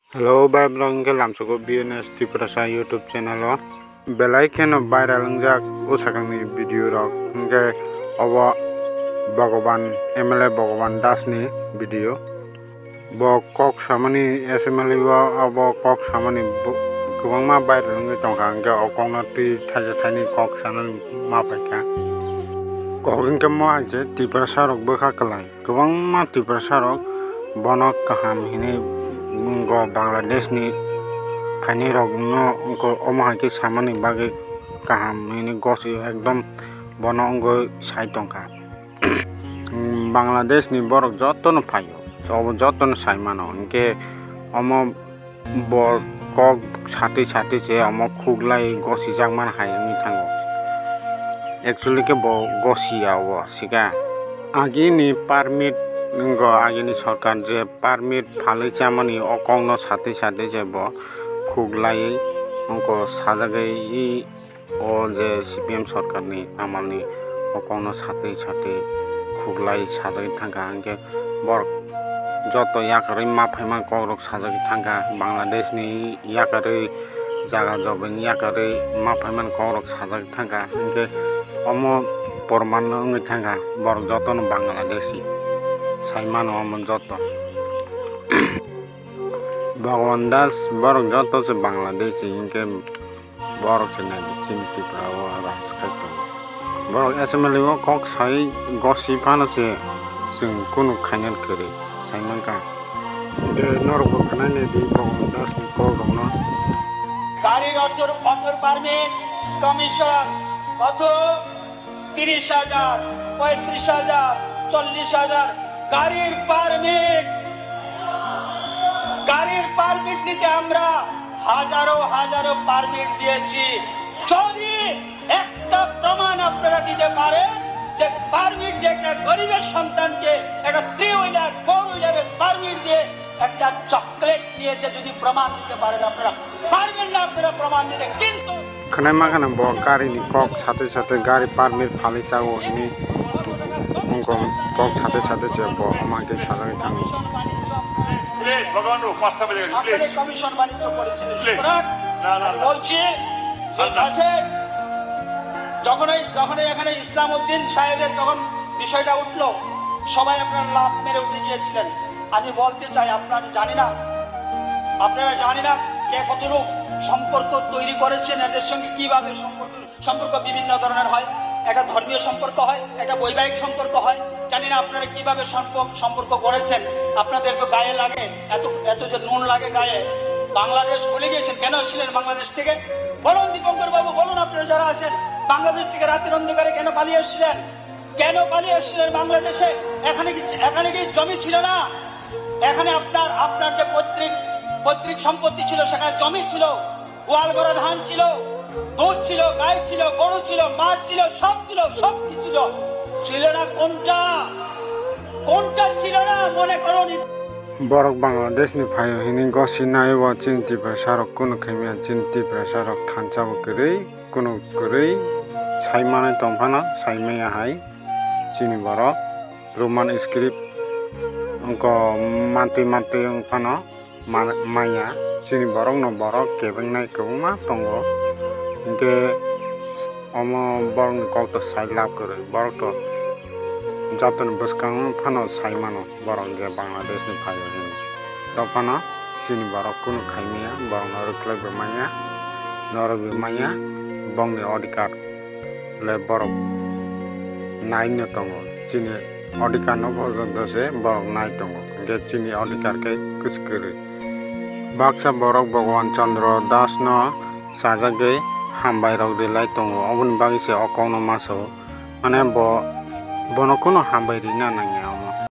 Hello, bye blong ke lam soko BNS Tiprasa YouTube channel o belai keno viral jak usakang ni video rok ke obo Bhagavan MLA Bhagavan Das ni video bo kok samani SMLA obo kok samani kubangma viral ngi tongka ke okongna ti thaja thani kok sanal ma paika kok ke mo aje Tiprasa rok bokha kalai kubangma Tiprasa rok bonok kaham hini go Bangladesh ni phani rok no ko omha ke samani bage kaham ini gosi ekdom bono go sai tongka Bangladesh ni borok jotono phayo so jotono sai mano ke omo bor kok sati je omo khuglai gosi jangman hai ni thango actually ke bo gosi awo sika agi ni permit nunggo agini sarkar je permit phalai chamani okongno sate je bo khuglai onko sajagai o je CPM sarkar ni amalni okongno sate khuglai sajagai thangka angke bor joto yakari maphaima korok sajagai thangka Bangladesh ni yakari jaga jobeni yakari maphaima korok sajagai thangka angke omo porman ngi thangka bor joto no Bangladeshi saimano amon joto Bhagavan Das borok joto se Bangladeshi inke borok se nadi chinti prawo raskai to borok SMLA o kok sai gosi phano se sung kunu khainal kare saimanka de norok khanane di Bhagavan Das ni kok no গাড়ির অটোর permit commission কত 30,000 35,000 40,000 গাড়ির permit নিতে আমরা হাজারো permit দিয়েছি যদি একটা প্রমাণ আপনারা দিতে পারেন যে পারমিট দিয়ে একটা গরিবের সন্তানকে একটা 3-wheeler 4-wheeler পারমিট দিয়ে একটা চকলেট নিয়েছে যদি প্রমাণ দিতে পারেন আপনারা পারবেন না আপনারা প্রমাণ দিতে কিন্তু khanai makana bo gari ni kok sate গাড়ি permit phalai chago ini ongkom kok sate je bo amake sajagai thango আপনাদের কমিশন বাণিজ্য করেছিলেন সুতরাং বলছি যখনই এখানে ইসলামউদ্দিন সাহেবের তখন বিষয়টা উঠলো সবাই আপনারা লাভ মেরে উঠে গিয়েছিলেন আমি বলতে চাই আপনারা জানি না কে কতটুকু সম্পর্ক তৈরি করেছেন এদের সঙ্গে কিভাবে সম্পর্ক বিভিন্ন ধরনের হয় একটা ধর্মীয় সম্পর্ক হয় একটা বৈবাহিক সম্পর্ক হয় জানি না আপনারা কিভাবে সম্পর্ক করেছেন আপনাদের তো গায়ে লাগে এত যে নুন লাগে গায়ে বাংলাদেশ ভুলে গিয়েছেন কেন ছিলেন বাংলাদেশ থেকে বলুন দীপঙ্কর বাবু বলুন আপনারা যারা আছেন বাংলাদেশ থেকে রাতের অন্ধকারে কেন পালিয়ে এসেছিলেন বাংলাদেশে এখানে কি জমি ছিল না এখানে আপনার যে পৈতৃক সম্পত্তি ছিল সেখানে জমি ছিল গোয়াল গড়া ধান ছিল দুধ ছিল গাই ছিল গরু ছিল মাছ ছিল সব কিছু ছিল না কোনটা ছিল না মনে করো borok Bangladesh ni phayo hini gosi naibo chinti prasarok kuno khemia chinti prasarok thanchabo korei kuno korei saimanai tongphano saimaya hai chini borok Roman script onko mati ongphano maya chini borok no borok kebengnai kubuma tongo inke omo borok ni kok to sai lab korei borok to joton buskang phano saimano borok je Bangladesh ni phayo hini topano chini borok kuno khaimia borok no kleb maya bongni odikar le borok nai no tongo chini odikar no bojose borok nai tongo ge chini odikar ke kuskuri baksa borok Bhagavan Chandra Das no sajagai hambai rok relai tongo oboni bagi se okong no maso mane bono kuno hambai rina nangya